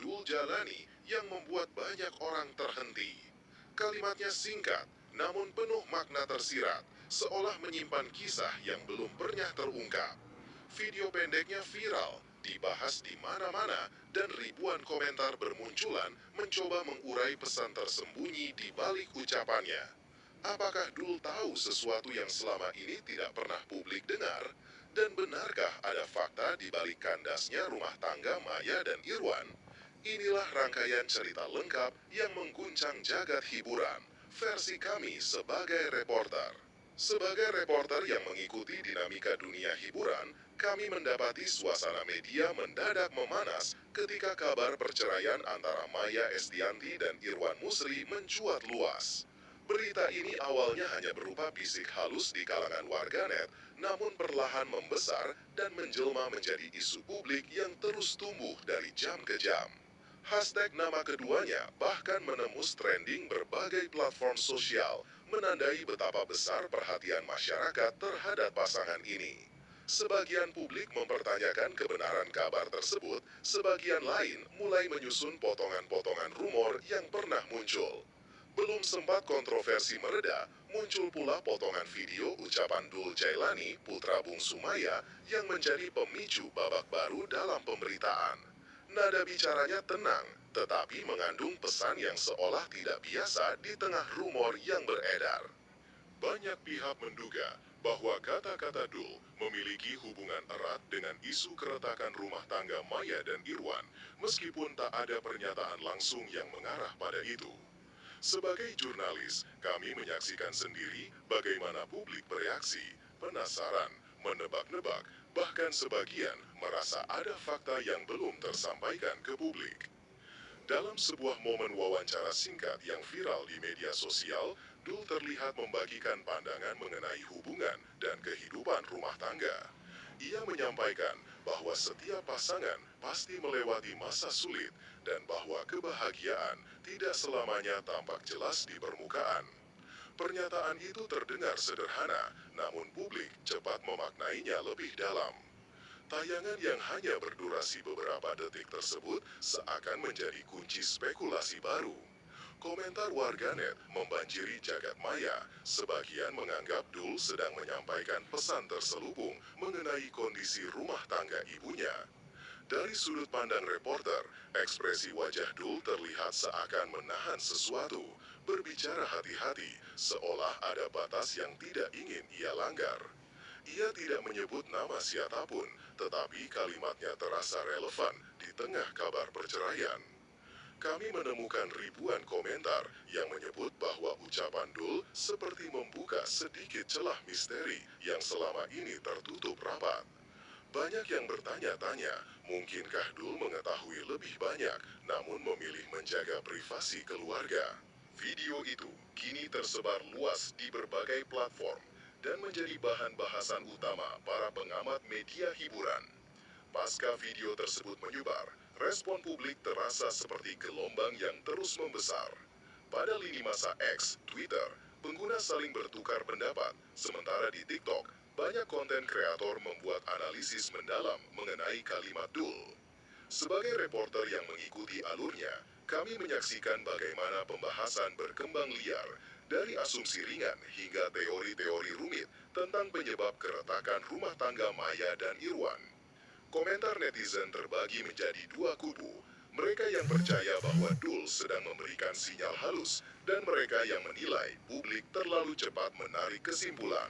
Dul jalani yang membuat banyak orang terhenti. Kalimatnya singkat, namun penuh makna tersirat, seolah menyimpan kisah yang belum pernah terungkap. Video pendeknya viral, dibahas di mana-mana, dan ribuan komentar bermunculan mencoba mengurai pesan tersembunyi di balik ucapannya. Apakah Dul tahu sesuatu yang selama ini tidak pernah publik dengar? Dan benarkah ada fakta di balik kandasnya rumah tangga Maya dan Irwan? Inilah rangkaian cerita lengkap yang mengguncang jagat hiburan, versi kami sebagai reporter. Sebagai reporter yang mengikuti dinamika dunia hiburan, kami mendapati suasana media mendadak memanas ketika kabar perceraian antara Maya Estianty dan Irwan Musri mencuat luas. Berita ini awalnya hanya berupa bisik halus di kalangan warganet, namun perlahan membesar dan menjelma menjadi isu publik yang terus tumbuh dari jam ke jam. Hashtag nama keduanya bahkan menembus trending berbagai platform sosial, menandai betapa besar perhatian masyarakat terhadap pasangan ini. Sebagian publik mempertanyakan kebenaran kabar tersebut, sebagian lain mulai menyusun potongan-potongan rumor yang pernah muncul. Belum sempat kontroversi mereda, muncul pula potongan video ucapan Dul Jailani, putra bungsu Maya, yang menjadi pemicu babak baru dalam pemberitaan. Nada bicaranya tenang, tetapi mengandung pesan yang seolah tidak biasa di tengah rumor yang beredar. Banyak pihak menduga bahwa kata-kata Dul memiliki hubungan erat dengan isu keretakan rumah tangga Maya dan Irwan, meskipun tak ada pernyataan langsung yang mengarah pada itu. Sebagai jurnalis, kami menyaksikan sendiri bagaimana publik bereaksi, penasaran, menebak-nebak, bahkan sebagian merasa ada fakta yang belum tersampaikan ke publik. Dalam sebuah momen wawancara singkat yang viral di media sosial, Dul terlihat membagikan pandangan mengenai hubungan dan kehidupan rumah tangga. Ia menyampaikan bahwa setiap pasangan pasti melewati masa sulit dan bahwa kebahagiaan tidak selamanya tampak jelas di permukaan. Pernyataan itu terdengar sederhana, namun publik cepat memaknainya lebih dalam. Tayangan yang hanya berdurasi beberapa detik tersebut seakan menjadi kunci spekulasi baru. Komentar warganet membanjiri jagat maya, sebagian menganggap Dul sedang menyampaikan pesan terselubung mengenai kondisi rumah tangga ibunya. Dari sudut pandang reporter, ekspresi wajah Dul terlihat seakan menahan sesuatu, berbicara hati-hati, seolah ada batas yang tidak ingin ia langgar. Ia tidak menyebut nama siapapun, tetapi kalimatnya terasa relevan di tengah kabar perceraian. Kami menemukan ribuan komentar yang menyebut bahwa ucapan Dul seperti membuka sedikit celah misteri yang selama ini tertutup rapat. Banyak yang bertanya-tanya, mungkinkah Dul mengetahui lebih banyak namun memilih menjaga privasi keluarga? Video itu kini tersebar luas di berbagai platform dan menjadi bahan bahasan utama para pengamat media hiburan. Pasca video tersebut menyebar, respon publik terasa seperti gelombang yang terus membesar. Pada lini masa X, Twitter, pengguna saling bertukar pendapat, sementara di TikTok, banyak konten kreator membuat analisis mendalam mengenai kalimat Dul. Sebagai reporter yang mengikuti alurnya, kami menyaksikan bagaimana pembahasan berkembang liar, dari asumsi ringan hingga teori-teori rumit tentang penyebab keretakan rumah tangga Maya dan Irwan. Komentar netizen terbagi menjadi dua kubu, mereka yang percaya bahwa Dul sedang memberikan sinyal halus, dan mereka yang menilai publik terlalu cepat menarik kesimpulan.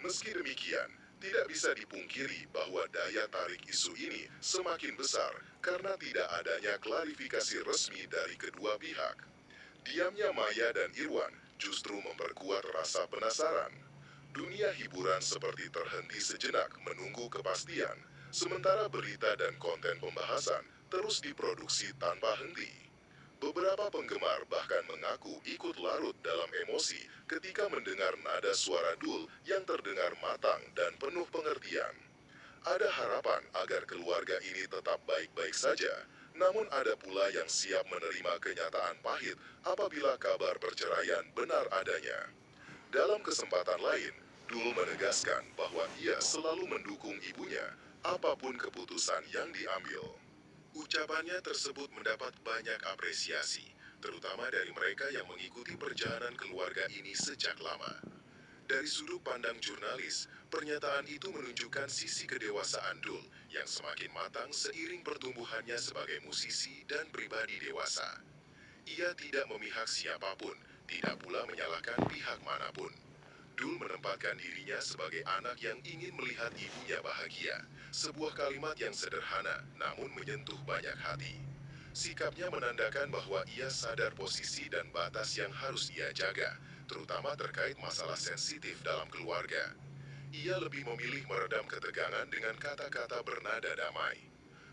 Meski demikian, tidak bisa dipungkiri bahwa daya tarik isu ini semakin besar karena tidak adanya klarifikasi resmi dari kedua pihak. Diamnya Maya dan Irwan justru memperkuat rasa penasaran. Dunia hiburan seperti terhenti sejenak menunggu kepastian, sementara berita dan konten pembahasan terus diproduksi tanpa henti. Beberapa penggemar bahkan mengaku ikut larut dalam emosi ketika mendengar nada suara Dul yang terdengar matang dan penuh pengertian. Ada harapan agar keluarga ini tetap baik-baik saja, namun ada pula yang siap menerima kenyataan pahit apabila kabar perceraian benar adanya. Dalam kesempatan lain, Dul menegaskan bahwa ia selalu mendukung ibunya, apapun keputusan yang diambil. Ucapannya tersebut mendapat banyak apresiasi, terutama dari mereka yang mengikuti perjalanan keluarga ini sejak lama. Dari sudut pandang jurnalis, pernyataan itu menunjukkan sisi kedewasaan Dul yang semakin matang seiring pertumbuhannya sebagai musisi dan pribadi dewasa. Ia tidak memihak siapapun, tidak pula menyalahkan pihak manapun. Dul menempatkan dirinya sebagai anak yang ingin melihat ibunya bahagia. Sebuah kalimat yang sederhana namun menyentuh banyak hati. Sikapnya menandakan bahwa ia sadar posisi dan batas yang harus ia jaga, terutama terkait masalah sensitif dalam keluarga. Ia lebih memilih meredam ketegangan dengan kata-kata bernada damai.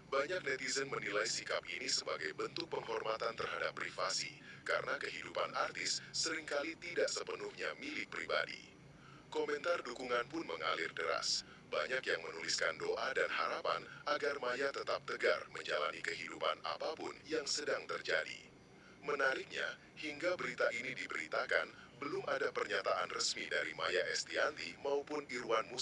Banyak netizen menilai sikap ini sebagai bentuk penghormatan terhadap privasi, karena kehidupan artis seringkali tidak sepenuhnya milik pribadi. Komentar dukungan pun mengalir deras. Banyak yang menuliskan doa dan harapan agar Maya tetap tegar menjalani kehidupan apapun yang sedang terjadi. Menariknya, hingga berita ini diberitakan, belum ada pernyataan resmi dari Maya Estianty maupun Irwan Muslim